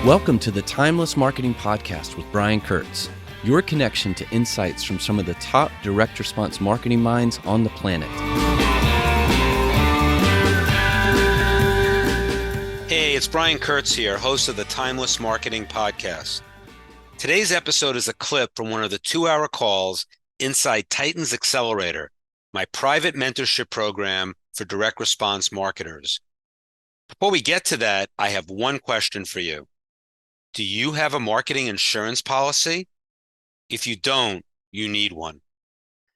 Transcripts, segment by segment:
Welcome to the Timeless Marketing Podcast with Brian Kurtz, your connection to insights from some of the top direct response marketing minds on the planet. Hey, it's Brian Kurtz here, host of the Timeless Marketing Podcast. Today's episode is a clip from one of the 2-hour calls inside Titan's Xcelerator, my private mentorship program for direct response marketers. Before we get to that, I have one question for you. Do you have a marketing insurance policy? If you don't, you need one.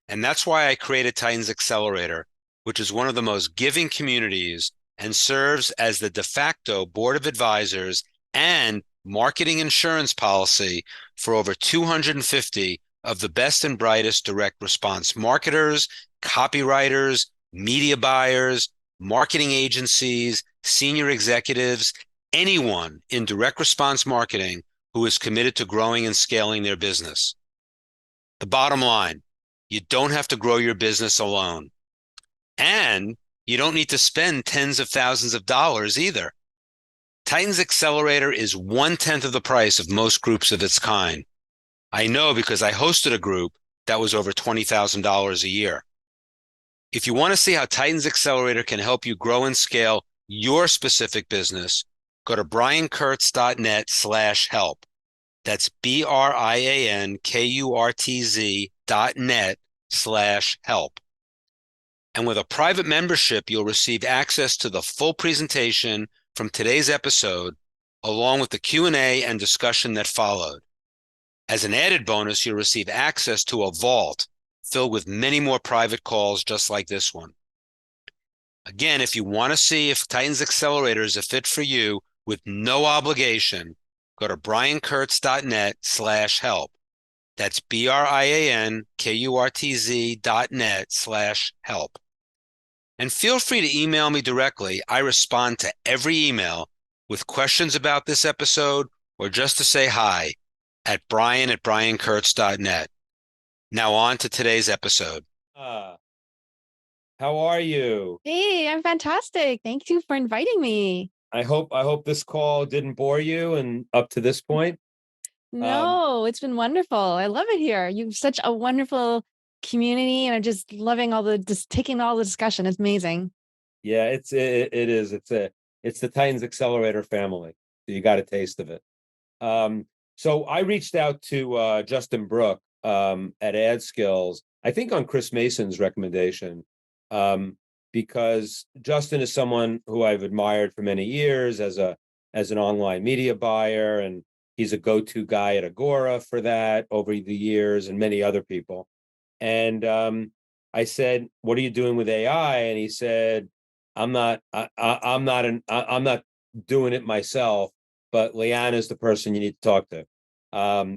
And that's why I created Titan's Xcelerator, which is one of the most giving communities and serves as the de facto board of advisors and marketing insurance policy for over 250 of the best and brightest direct response marketers, copywriters, media buyers, marketing agencies, senior executives, anyone in direct response marketing who is committed to growing and scaling their business. The bottom line, you don't have to grow your business alone. And you don't need to spend tens of thousands of dollars either. Titan's Xcelerator is 1/10 of the price of most groups of its kind. I know because I hosted a group that was over $20,000 a year. If you want to see how Titan's Xcelerator can help you grow and scale your specific business, go to briankurtz.net/help. That's BRIANKURTZ.net/help. And with a private membership, you'll receive access to the full presentation from today's episode, along with the Q&A and discussion that followed. As an added bonus, you'll receive access to a vault filled with many more private calls just like this one. Again, if you want to see if Titan's Xcelerator is a fit for you with no obligation, go to briankurtz.net/help. That's BRIANKURTZ.net/help. And feel free to email me directly. I respond to every email with questions about this episode or just to say hi at brian@briankurtz.net. Now on to today's episode. How are you? Hey, I'm fantastic. Thank you for inviting me. I hope this call didn't bore you and up to this point. No, it's been wonderful. I love it here. You've such a wonderful community, and I'm just loving just taking all the discussion. It's amazing. Yeah, it is. It's the Titans Xcelerator family. You got a taste of it. So I reached out to Justin Brook at AdSkills, I think on Chris Mason's recommendation, because Justin is someone who I've admired for many years as an online media buyer, and he's a go-to guy at Agora for that over the years, and many other people. And I said, "What are you doing with AI?" And he said, I'm not doing it myself, but Liana is the person you need to talk to.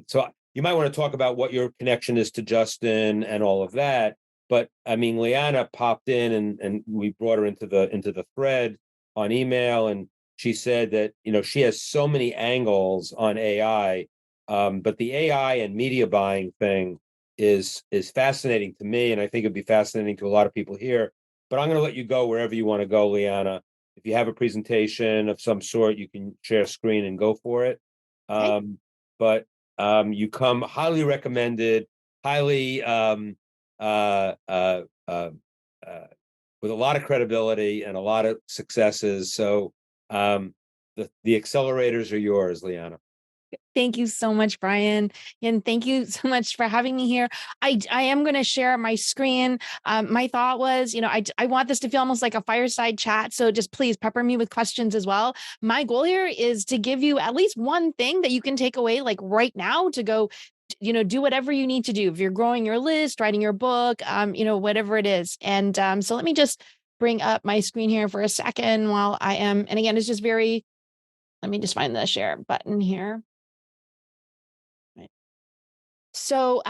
So you might want to talk about what your connection is to Justin and all of that. But I mean, Liana popped in and we brought her into the thread on email, and she said that, she has so many angles on AI, but the AI and media buying thing is fascinating to me, and I think it'd be fascinating to a lot of people here. But I'm going to let you go wherever you want to go, Liana. If you have a presentation of some sort, you can share screen and go for it. Okay. But you come highly recommended, highly with a lot of credibility and a lot of successes. So the accelerators are yours, Liana. Thank you so much, Brian. And thank you so much for having me here. I am going to share my screen. My thought was, I want this to feel almost like a fireside chat. So just please pepper me with questions as well. My goal here is to give you at least one thing that you can take away like right now to go, do whatever you need to do. If you're growing your list, writing your book, whatever it is. And so let me just bring up my screen here for a second while I am. And again, it's just let me just find the share button here. So,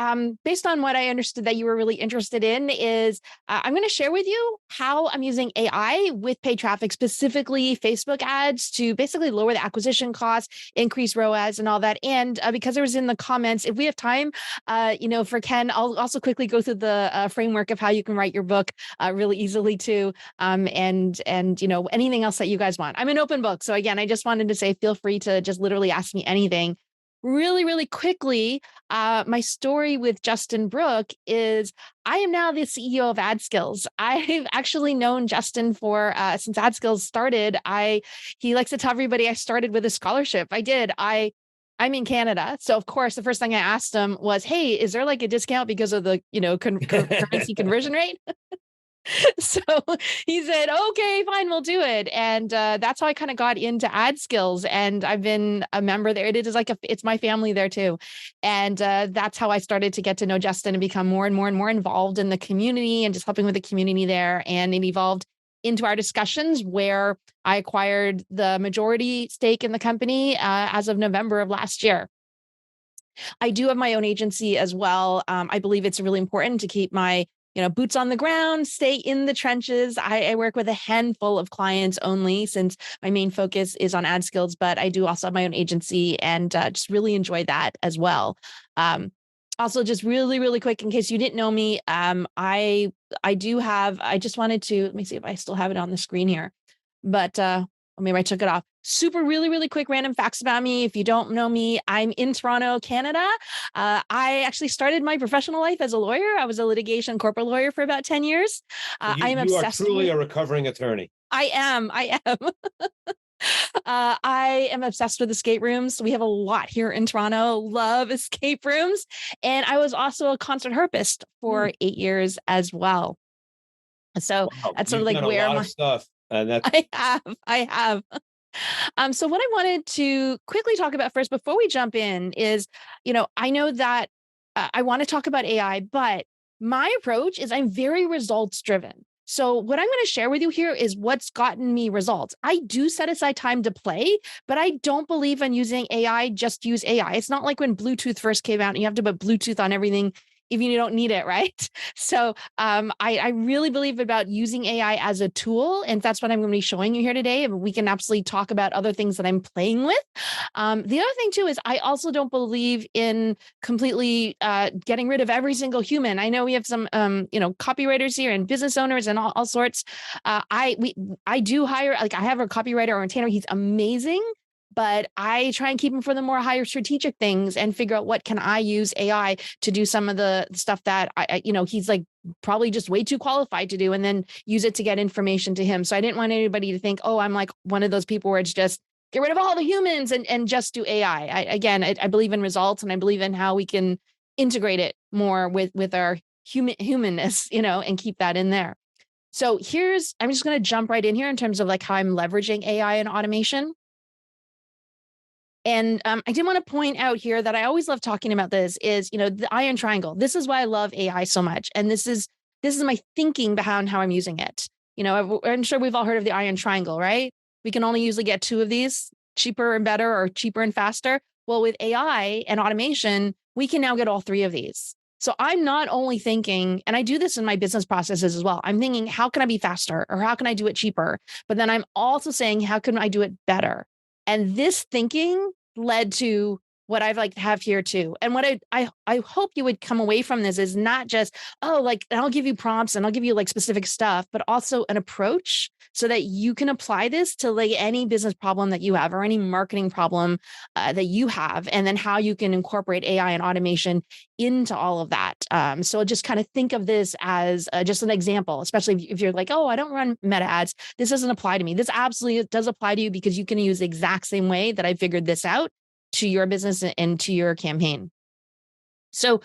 based on what I understood that you were really interested in is, I'm going to share with you how I'm using AI with paid traffic, specifically Facebook ads, to basically lower the acquisition costs, increase ROAS, and all that. And because it was in the comments, if we have time, for Ken, I'll also quickly go through the framework of how you can write your book really easily too. And anything else that you guys want. I'm an open book, so again, I just wanted to say, feel free to just literally ask me anything. Really, really quickly, my story with Justin Brook is I am now the CEO of AdSkills. I've actually known Justin for since AdSkills started. He likes to tell everybody I started with a scholarship. I did. I'm in Canada, so of course the first thing I asked him was, "Hey, is there like a discount because of the currency conversion rate?" So he said, "Okay, fine, we'll do it." And that's how I kind of got into AdSkills. And I've been a member there. It is like it's my family there too. And that's how I started to get to know Justin and become more and more and more involved in the community and just helping with the community there. And it evolved into our discussions where I acquired the majority stake in the company as of November of last year. I do have my own agency as well. I believe it's really important to keep my boots on the ground, stay in the trenches. I work with a handful of clients only since my main focus is on AdSkills, but I do also have my own agency and just really enjoy that as well. Also, just really, really quick, in case you didn't know me, I just wanted to, let me see if I still have it on the screen here, but maybe I took it off. Super, really, really quick random facts about me. If you don't know me, I'm in Toronto, Canada. I actually started my professional life as a lawyer. I was a litigation corporate lawyer for about 10 years. I am obsessed. You are truly a recovering attorney. I am. I am obsessed with escape rooms. We have a lot here in Toronto. Love escape rooms. And I was also a concert harpist for 8 years as well. So that's sort of like where my stuff. I have. So what I wanted to quickly talk about first before we jump in is, I know that I want to talk about AI, but my approach is I'm very results driven. So what I'm going to share with you here is what's gotten me results. I do set aside time to play, but I don't believe in using AI, just use AI. It's not like when Bluetooth first came out and you have to put Bluetooth on everything even if you don't need it, right? So I really believe about using AI as a tool, and that's what I'm going to be showing you here today. We can absolutely talk about other things that I'm playing with. The other thing too is I also don't believe in completely getting rid of every single human. I know we have some copywriters here and business owners and all sorts. I do hire, like I have a copywriter or a Tanner. He's amazing. But I try and keep him for the more higher strategic things and figure out what can I use AI to do some of the stuff that he's like probably just way too qualified to do, and then use it to get information to him. So I didn't want anybody to think, oh, I'm like one of those people where it's just get rid of all the humans and just do AI. I believe in results, and I believe in how we can integrate it more with our humanness, and keep that in there. So I'm just going to jump right in here in terms of like how I'm leveraging AI and automation. And I did want to point out here that I always love talking about this is, the iron triangle. This is why I love AI so much. And this is my thinking behind how I'm using it. I'm sure we've all heard of the iron triangle, right? We can only usually get 2 of these, cheaper and better or cheaper and faster. Well, with AI and automation, we can now get all 3 of these. So I'm not only thinking, and I do this in my business processes as well, I'm thinking, how can I be faster or how can I do it cheaper? But then I'm also saying, how can I do it better? And this thinking led to what I've have here too. And what I hope you would come away from this is not just, and I'll give you prompts and I'll give you specific stuff, but also an approach so that you can apply this to any business problem that you have or any marketing problem that you have, and then how you can incorporate AI and automation into all of that. So just kind of think of this as just an example, especially if you're like, oh, I don't run meta ads. This doesn't apply to me. This absolutely does apply to you because you can use the exact same way that I figured this out to your business and to your campaign. So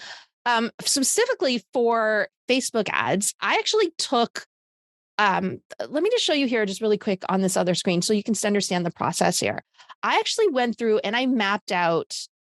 specifically for Facebook ads, I actually took, let me just show you here just really quick on this other screen so you can understand the process here. I actually went through and I mapped out,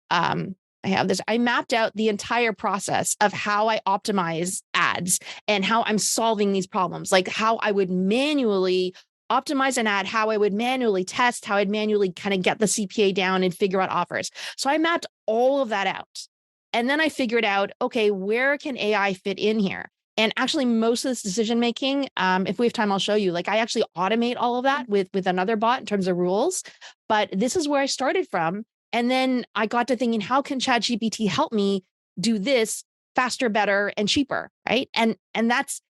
I mapped out the entire process of how I optimize ads and how I'm solving these problems, like how I would manually optimize an ad, how I would manually test, how I'd manually kind of get the CPA down and figure out offers. So I mapped all of that out. And then I figured out, okay, where can AI fit in here? And actually, most of this decision making, if we have time, I'll show you. Like I actually automate all of that with another bot in terms of rules. But this is where I started from. And then I got to thinking, how can ChatGPT help me do this faster, better, and cheaper, right? And that's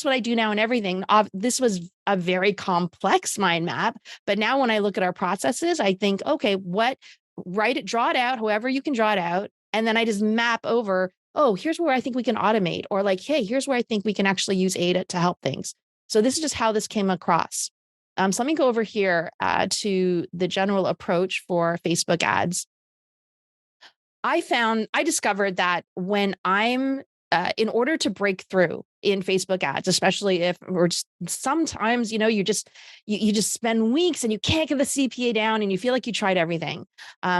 what I do now in everything. This was a very complex mind map, but now when I look at our processes, I think, okay, draw it out, however you can draw it out, and then I just map over, oh, here's where I think we can automate, or like, hey, here's where I think we can actually use AI to help things. So this is just how this came across. So let me go over here to the general approach for Facebook ads. I discovered that when I'm in order to break through in Facebook ads, especially if or just sometimes, you just spend weeks and you can't get the CPA down and you feel like you tried everything.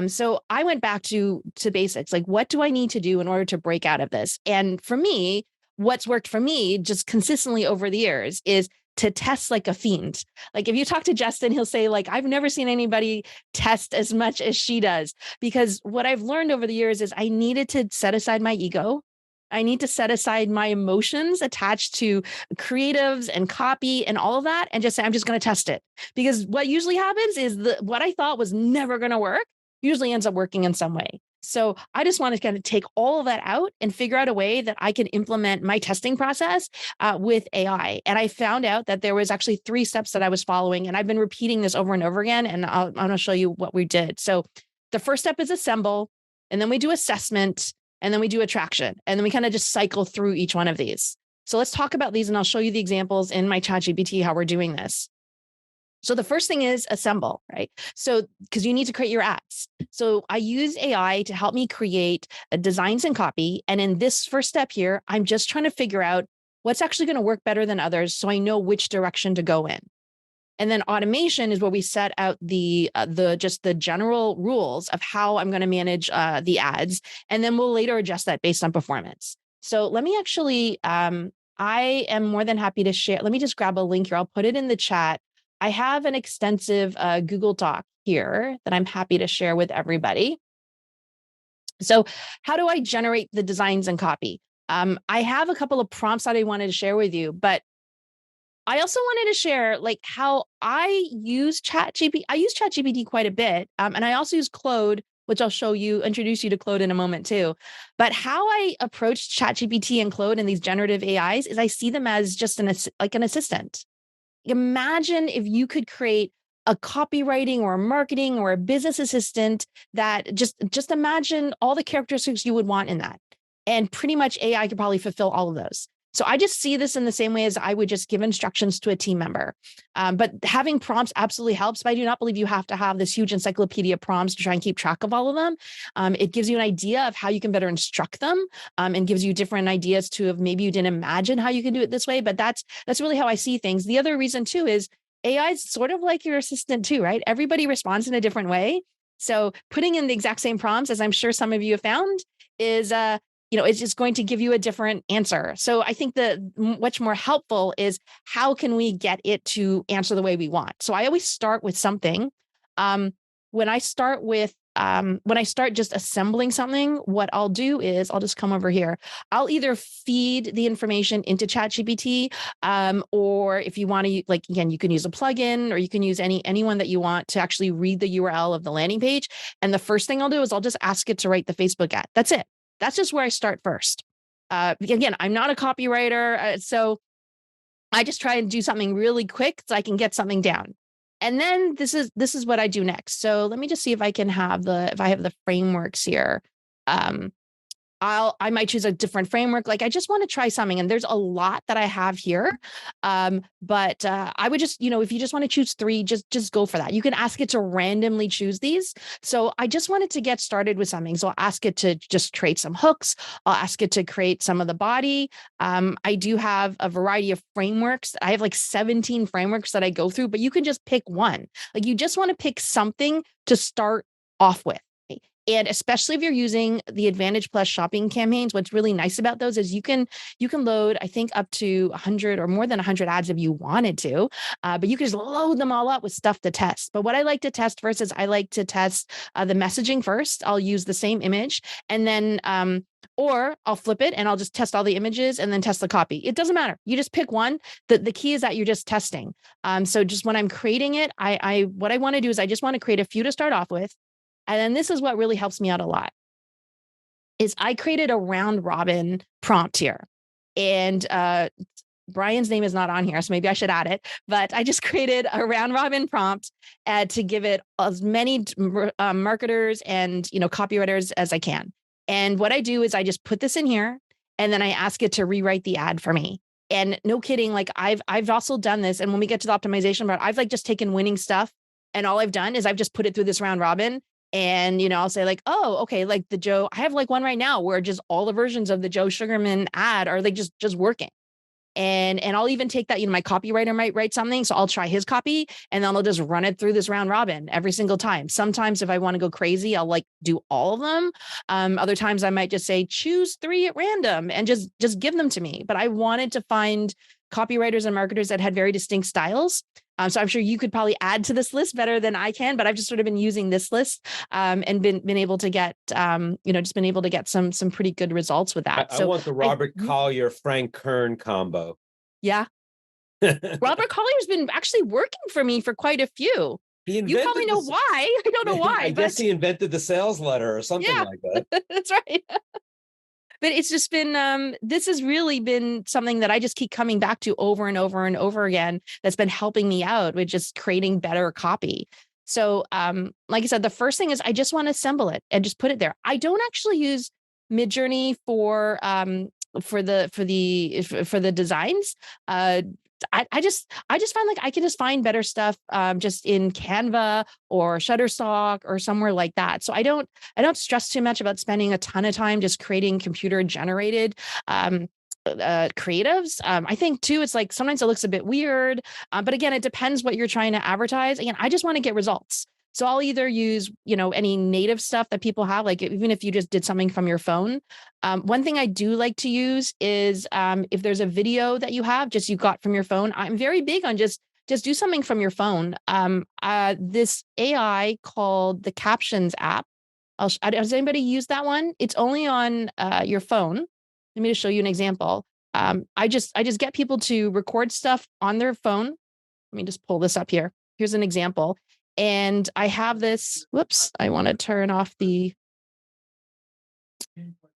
So I went back to basics, like what do I need to do in order to break out of this? And for me, what's worked for me just consistently over the years is to test like a fiend. Like if you talk to Justin, he'll say like, I've never seen anybody test as much as she does, because what I've learned over the years is I needed to set aside my ego. I need to set aside my emotions attached to creatives and copy and all of that and just say, I'm just going to test it. Because what usually happens is what I thought was never going to work usually ends up working in some way. So I just want to kind of take all of that out and figure out a way that I can implement my testing process with AI. And I found out that there was actually 3 steps that I was following. And I've been repeating this over and over again. And I'm going to show you what we did. So the first step is assemble, and then we do assessment, and then we do attraction. And then we kind of just cycle through each one of these. So let's talk about these, and I'll show you the examples in my ChatGPT, how we're doing this. So the first thing is assemble, right? So because you need to create your ads. So I use AI to help me create designs and copy. And in this first step here, I'm just trying to figure out what's actually going to work better than others so I know which direction to go in. And then automation is where we set out the general rules of how I'm going to manage the ads. And then we'll later adjust that based on performance. So let me actually, I am more than happy to share. Let me just grab a link here. I'll put it in the chat. I have an extensive Google Doc here that I'm happy to share with everybody. So how do I generate the designs and copy? I have a couple of prompts that I wanted to share with you, but I also wanted to share like how I use ChatGPT. I use ChatGPT quite a bit. And I also use Claude, which I'll introduce you to Claude in a moment too. But how I approach ChatGPT and Claude and these generative AIs is I see them as just an assistant. Imagine if you could create a copywriting or a marketing or a business assistant that just imagine all the characteristics you would want in that. And pretty much AI could probably fulfill all of those. So I just see this in the same way as I would just give instructions to a team member. But having prompts absolutely helps. But I do not believe you have to have this huge encyclopedia of prompts to try and keep track of all of them. It gives you an idea of how you can better instruct them, and gives you different ideas to if maybe you didn't imagine how you can do it this way. But that's really how I see things. The other reason too is AI is sort of like your assistant too, right? Everybody responds in a different way. So putting in the exact same prompts, as I'm sure some of you have found, is it's just going to give you a different answer. So I think the much more helpful is how can we get it to answer the way we want? So I always start with something. When I start just assembling something, what I'll do is I'll just come over here. I'll either feed the information into ChatGPT, or if you want to, like, again, you can use a plugin, or you can use anyone that you want to actually read the URL of the landing page. And the first thing I'll do is I'll just ask it to write the Facebook ad. That's it. That's just where I start first. Again, I'm not a copywriter, so I just try and do something really quick so I can get something down. And then this is what I do next. So let me just see if I have the frameworks here. I might choose a different framework. Like I just want to try something, and there's a lot that I have here. But I would just, if you just want to choose 3, just go for that. You can ask it to randomly choose these. So I just wanted to get started with something. So I'll ask it to just create some hooks. I'll ask it to create some of the body. I do have a variety of frameworks. I have like 17 frameworks that I go through, but you can just pick one. Like you just want to pick something to start off with. And especially if you're using the Advantage Plus shopping campaigns, what's really nice about those is you can load, I think, up to 100 or more than 100 ads if you wanted to, but you can just load them all up with stuff to test. But what I like to test first is I like to test the messaging first. I'll use the same image, and then Or I'll flip it and I'll just test all the images and then test the copy. It doesn't matter. You just pick one. The key is that you're just testing. So just when I'm creating it, what I want to do is I just want to create a few to start off with. And then this is what really helps me out a lot is I created a round robin prompt here. And Brian's name is not on here, so maybe I should add it. But I just created a round robin prompt to give it as many marketers and copywriters as I can. And what I do is I just put this in here and then I ask it to rewrite the ad for me. And no kidding, like I've also done this. And when we get to the optimization part, I've like just taken winning stuff. And all I've done is I've just put it through this round robin. And, I'll say like, oh, okay, like I have like one right now where just all the versions of the Joe Sugarman ad are like just working. And I'll even take that, my copywriter might write something. So I'll try his copy and then I'll just run it through this round robin every single time. Sometimes if I want to go crazy, I'll like do all of them. Other times I might just say, choose 3 at random and just give them to me. But I wanted to find copywriters and marketers that had very distinct styles. So I'm sure you could probably add to this list better than I can, but I've just sort of been using this list and been able to get, just been able to get some pretty good results with that. I want the Robert Collier, Frank Kern combo. Yeah. Robert Collier's been actually working for me for quite a few. You probably know why. I don't know why. I guess he invented the sales letter or something like that. That's right. But it's just been, this has really been something that I just keep coming back to over and over and over again. That's been helping me out with just creating better copy. So, like I said, the first thing is I just want to assemble it and just put it there. I don't actually use Midjourney for the designs. I just find like I can just find better stuff just in Canva or Shutterstock or somewhere like that. So I don't stress too much about spending a ton of time just creating computer generated creatives. I think too, it's like sometimes it looks a bit weird, but again, it depends what you're trying to advertise. Again, I just want to get results. So I'll either use, any native stuff that people have, like even if you just did something from your phone. One thing I do like to use is if there's a video that you have, just you got from your phone. I'm very big on just do something from your phone. This AI called the Captions App. Has anybody used that one? It's only on your phone. Let me just show you an example. I just get people to record stuff on their phone. Let me just pull this up here. Here's an example. And I have this, whoops, I want to turn off the,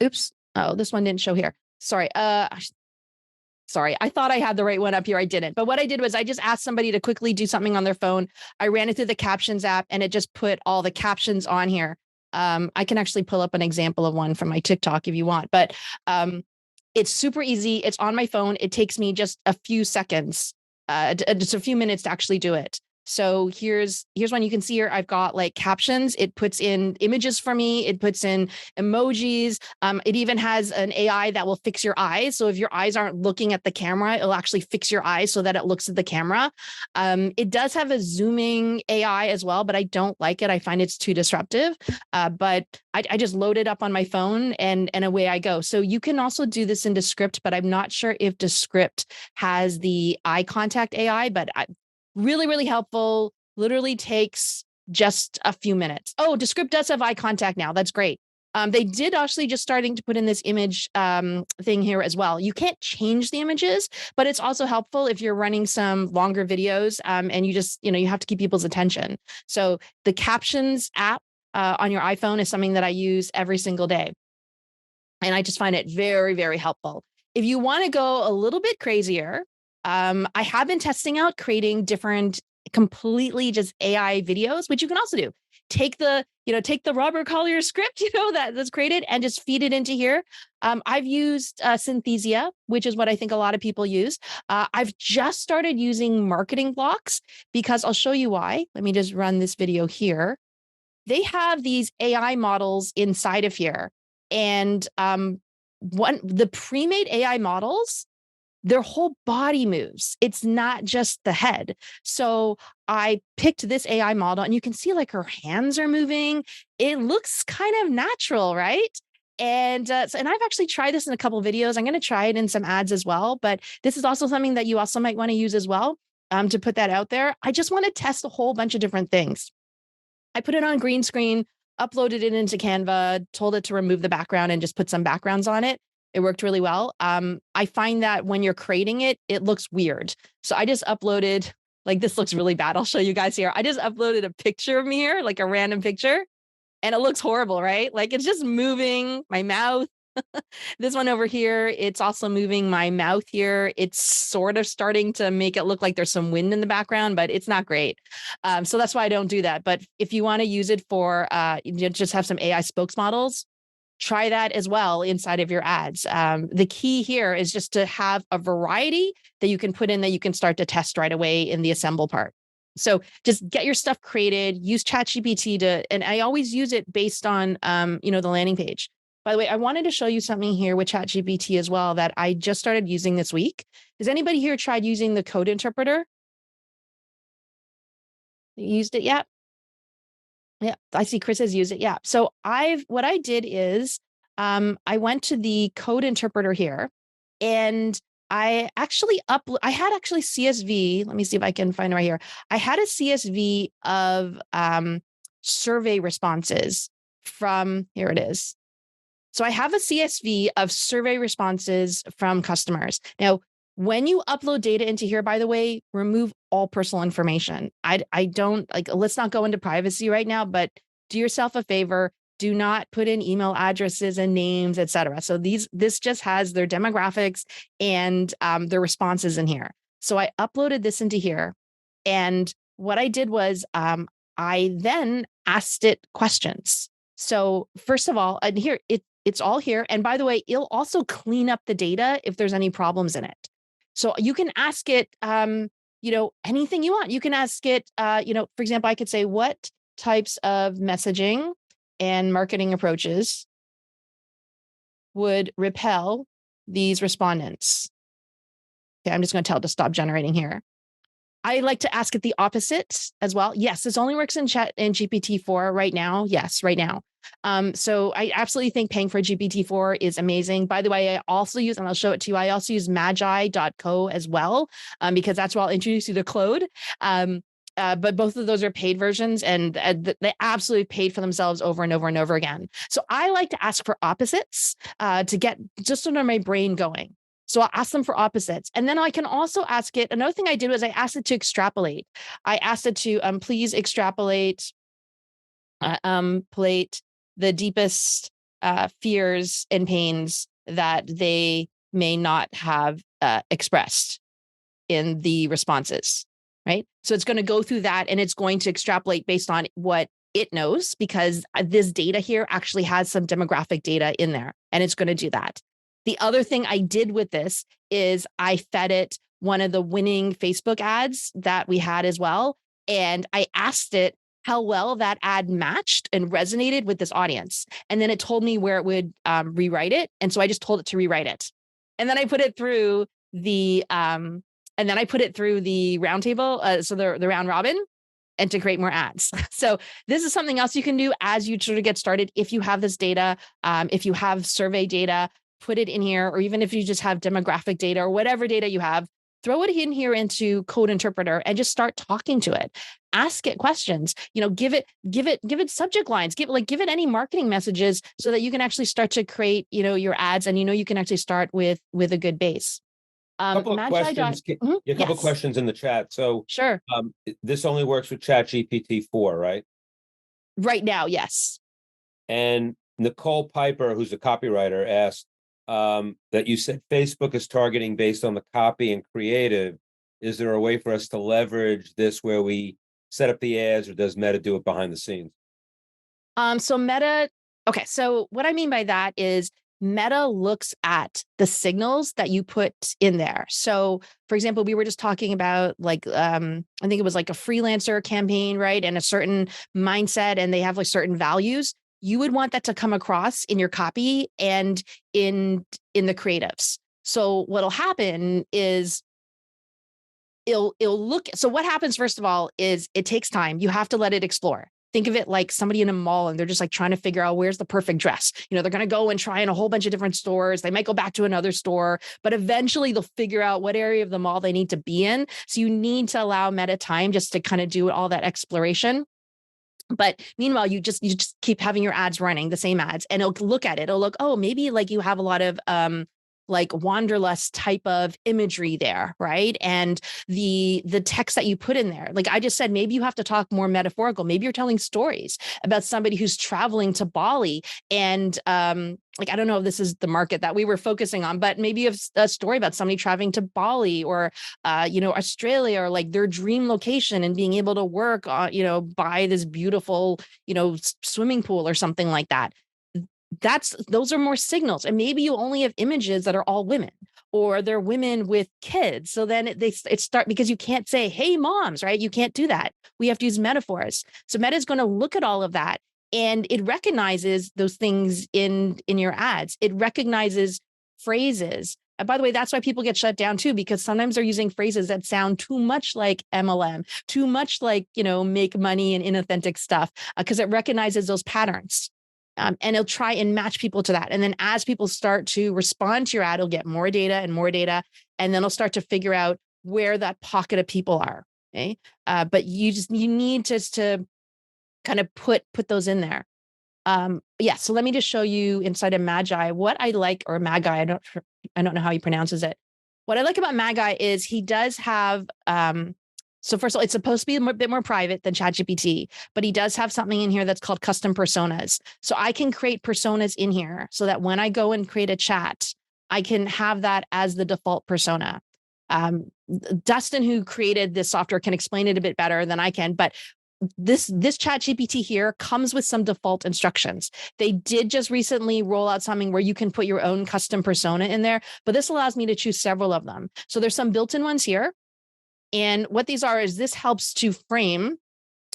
oops. Oh, this one didn't show here. Sorry. Sorry. I thought I had the right one up here. I didn't. But what I did was I just asked somebody to quickly do something on their phone. I ran it through the Captions app and it just put all the captions on here. I can actually pull up an example of one from my TikTok if you want, but it's super easy. It's on my phone. It takes me just a few seconds, just a few minutes to actually do it. So here's one you can see here. I've got like captions. It puts in images for me. It puts in emojis. It even has an AI that will fix your eyes. So if your eyes aren't looking at the camera, it'll actually fix your eyes so that it looks at the camera. It does have a zooming AI as well, but I don't like it. I find it's too disruptive. But I just load it up on my phone and away I go. So you can also do this in Descript, but I'm not sure if Descript has the eye contact AI, but really, really helpful. Literally takes just a few minutes. Oh, Descript does have eye contact now. That's great. They did actually just starting to put in this image thing here as well. You can't change the images, but it's also helpful if you're running some longer videos and you just, you have to keep people's attention. So the Captions app on your iPhone is something that I use every single day. And I just find it very, very helpful. If you want to go a little bit crazier, I have been testing out creating different completely just AI videos, which you can also do. Take the Robert Collier script, that's created and just feed it into here. I've used Synthesia, which is what I think a lot of people use. I've just started using marketing blocks because I'll show you why. Let me just run this video here. They have these AI models inside of here. And the pre-made AI models, their whole body moves. It's not just the head. So I picked this AI model and you can see like her hands are moving. It looks kind of natural, right? And I've actually tried this in a couple of videos. I'm going to try it in some ads as well, but this is also something that you also might want to use as well to put that out there. I just want to test a whole bunch of different things. I put it on green screen. uploaded it into Canva, told it to remove the background and just put some backgrounds on it. It worked really well. I find that when you're creating it, it looks weird. So I just uploaded, like this looks really bad. I'll show you guys here. I just uploaded a picture of me here, like a random picture, and it looks horrible, right? Like it's just moving my mouth. This one over here, it's also moving my mouth here. It's sort of starting to make it look like there's some wind in the background, but it's not great. So that's why I don't do that. But if you want to use it for, just have some AI spokesmodels, try that as well inside of your ads. The key here is just to have a variety that you can put in that you can start to test right away in the assemble part. So just get your stuff created, use ChatGPT and I always use it based on, the landing page. By the way, I wanted to show you something here with ChatGPT as well that I just started using this week. Has anybody here tried using the code interpreter? You used it yet? Yeah, I see Chris has used it. Yeah. So what I did is I went to the code interpreter here and I had actually CSV. Let me see if I can find it right here. I had a CSV of survey responses from, here it is. So I have a CSV of survey responses from customers. Now, when you upload data into here, by the way, remove all personal information. I don't let's not go into privacy right now, but do yourself a favor. Do not put in email addresses and names, et cetera. So this just has their demographics and their responses in here. So I uploaded this into here. And what I did was I then asked it questions. So first of all, and here it's all here. And by the way, it'll also clean up the data if there's any problems in it. So you can ask it, anything you want. You can ask it, for example, I could say, what types of messaging and marketing approaches would repel these respondents? Okay, I'm just going to tell it to stop generating here. I like to ask it the opposite as well. Yes, this only works in GPT-4 right now. Yes, right now. So I absolutely think paying for GPT-4 is amazing. By the way, I also use, and I'll show it to you, I also use magi.co as well, because that's where I'll introduce you to Claude. But both of those are paid versions and they absolutely paid for themselves over and over and over again. So I like to ask for opposites to get just under my brain going. So I'll ask them for opposites. And then I can also ask it, another thing I did was I asked it to extrapolate. I asked it to please extrapolate the deepest fears and pains that they may not have expressed in the responses, right? So it's going to go through that and it's going to extrapolate based on what it knows, because this data here actually has some demographic data in there, and it's going to do that. The other thing I did with this is I fed it one of the winning Facebook ads that we had as well. And I asked it how well that ad matched and resonated with this audience. And then it told me where it would rewrite it. And so I just told it to rewrite it. And then I put it through the roundtable, so the round robin, and to create more ads. So this is something else you can do as you sort of get started. If you have this data, if you have survey data, put it in here, or even if you just have demographic data or whatever data you have, throw it in here into Code Interpreter and just start talking to it. Ask it questions, give it subject lines, give it any marketing messages so that you can actually start to create, your ads, and you can actually start with a good base. Couple of questions. A couple questions in the chat. So sure. This only works with ChatGPT-4, right? Right now, yes. And Nicole Piper, who's a copywriter, asked that you said Facebook is targeting based on the copy and creative. Is there a way for us to leverage this where we set up the ads, or does Meta do it behind the scenes? So Meta, okay. So what I mean by that is Meta looks at the signals that you put in there. So for example, we were just talking about I think it was like a freelancer campaign, right? And a certain mindset, and they have like certain values. You would want that to come across in your copy and in the creatives. So what'll happen is it'll look. So what happens, first of all, is it takes time. You have to let it explore. Think of it like somebody in a mall and they're just like trying to figure out where's the perfect dress. They're going to go and try in a whole bunch of different stores. They might go back to another store, but eventually they'll figure out what area of the mall they need to be in. So you need to allow Meta time just to kind of do all that exploration. But meanwhile, you just keep having your ads running, the same ads, and it'll look at it. It'll look, oh, maybe like you have a lot of like wanderlust type of imagery there, right? And the text that you put in there, like I just said, maybe you have to talk more metaphorical. Maybe you're telling stories about somebody who's traveling to Bali, and like I don't know if this is the market that we were focusing on, but maybe you have a story about somebody traveling to Bali or Australia, or like their dream location and being able to work by this beautiful swimming pool or something like that. Those are more signals. And maybe you only have images that are all women, or they're women with kids. So then it start, because you can't say, hey moms, right? You can't do that. We have to use metaphors. So Meta is going to look at all of that, and it recognizes those things in your ads. It recognizes phrases. And by the way, that's why people get shut down too, because sometimes they're using phrases that sound too much like MLM, too much like, make money and inauthentic stuff, because it recognizes those patterns. And it'll try and match people to that. And then as people start to respond to your ad, it'll get more data and more data. And then it'll start to figure out where that pocket of people are. Okay. But you need to kind of put those in there. So let me just show you inside of Magi what I like, or Magi. I don't know how he pronounces it. What I like about Magi is he does have, so first of all, it's supposed to be a bit more private than ChatGPT, but he does have something in here that's called custom personas. So I can create personas in here so that when I go and create a chat, I can have that as the default persona. Dustin, who created this software, can explain it a bit better than I can, but this ChatGPT here comes with some default instructions. They did just recently roll out something where you can put your own custom persona in there, but this allows me to choose several of them. So there's some built-in ones here. And what these are is this helps to frame.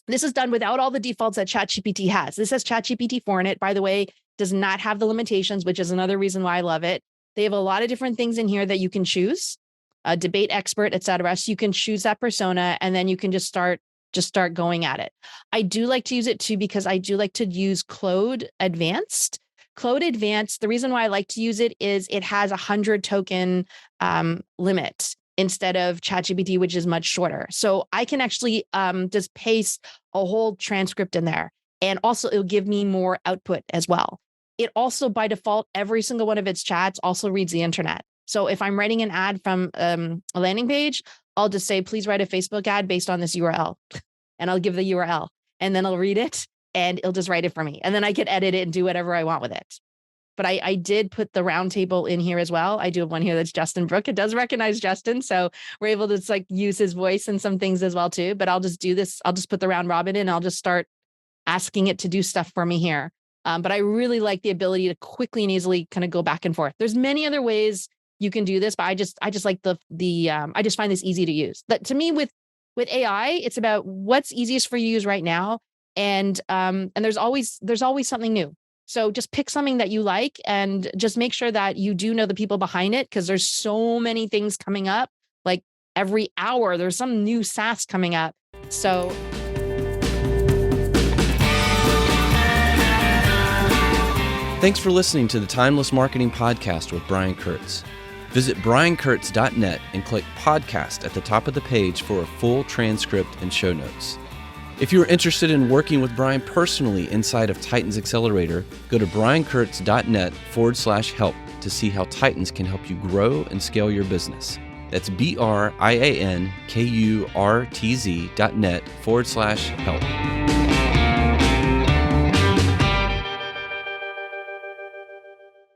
This is done without all the defaults that ChatGPT has. This has ChatGPT 4 in it, by the way, does not have the limitations, which is another reason why I love it. They have a lot of different things in here that you can choose, a debate expert, et cetera. So you can choose that persona, and then you can just start going at it. I do like to use it too, because I do like to use Claude Advanced. Claude Advanced, the reason why I like to use it is it has 100 token limit instead of ChatGPT, which is much shorter. So I can actually just paste a whole transcript in there. And also it'll give me more output as well. It also, by default, every single one of its chats also reads the internet. So if I'm writing an ad from a landing page, I'll just say, please write a Facebook ad based on this URL. And I'll give the URL, and then I'll read it, and it'll just write it for me. And then I can edit it and do whatever I want with it. But I did put the roundtable in here as well. I do have one here that's Justin Brook. It does recognize Justin. So we're able to just use his voice and some things as well too. But I'll just do this. I'll just put the round robin in, and I'll just start asking it to do stuff for me here. But I really like the ability to quickly and easily kind of go back and forth. There's many other ways you can do this, but I just like I just find this easy to use. That to me, with AI, it's about what's easiest for you to use right now. And there's always something new. So just pick something that you like, and just make sure that you do know the people behind it, because there's so many things coming up. Like every hour, there's some new SaaS coming up. So thanks for listening to the Timeless Marketing Podcast with Brian Kurtz. Visit briankurtz.net and click podcast at the top of the page for a full transcript and show notes. If you are interested in working with Brian personally inside of Titans Xcelerator, go to briankurtz.net/help to see how Titans can help you grow and scale your business. That's briankurtz.net/help.